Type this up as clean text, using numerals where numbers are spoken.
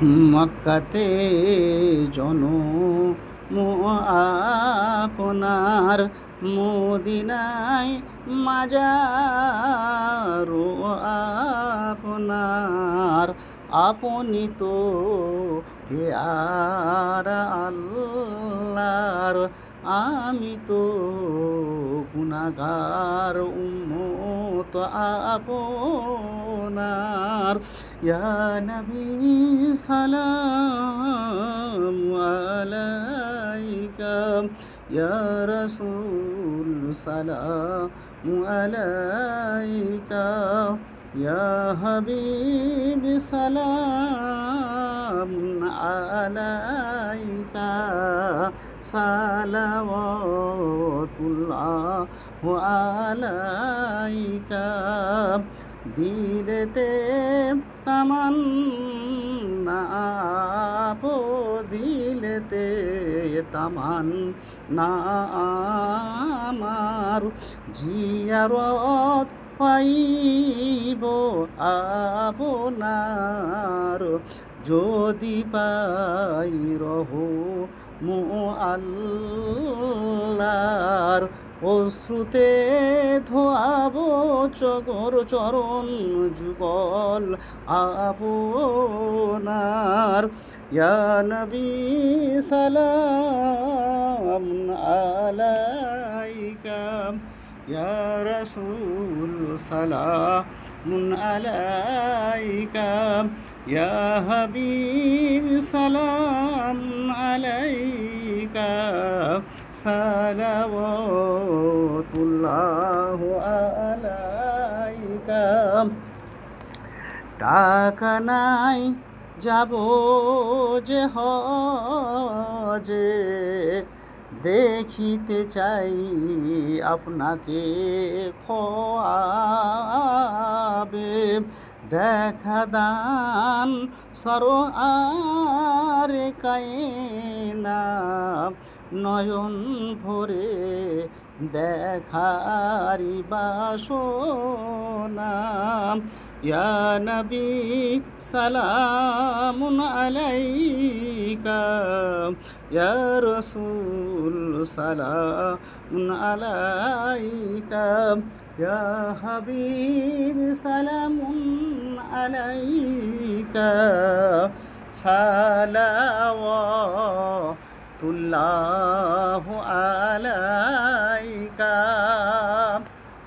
মক্কাতে জনম আপনার, মদিনায় মাজার আপনার। আপনি তো পেয়ারা আল্লাহর, আমি তো গুনাহগার উম্মত আপনার। ইয়া নবী সালাম আলাইকা, ইয়া রাসূল সালাম আলাইকা, ইয়া হাবিব সালাম আলাইকা। সালাওয়াতুল্লাহ আলাইকা। দিলেতে তামান্না, দিলেতে তামান্না আমার, জিয়ারত পাইব আপনার, যদি পাই রহম আল্লাহর। অশ্রুতে ধোয়াব চগর চরণ যুগল আপনার। ইয়া নবী সালাম আলাইকা, ইয়া রাসূল সালাম আলাইকা, ইয়া হাবিব সালাম আলাইকা। সালাওয়াতুল্লাহ আলাইকা। টাকা নাই যাব যে হজে, দেখিতে চাই আপনাকে খোয়াবে। দেখা দান সরো আরে কায়না, নয়ন ভরে দেখারি বাসনা। ইয়া নবী সালামুন আলাইকা, ইয়া রাসূল সালামুন আলাইকা, ইয়া হাবিব সালামুন আলাইকা। সালাওয়াতুল্লাহ আলাইকা।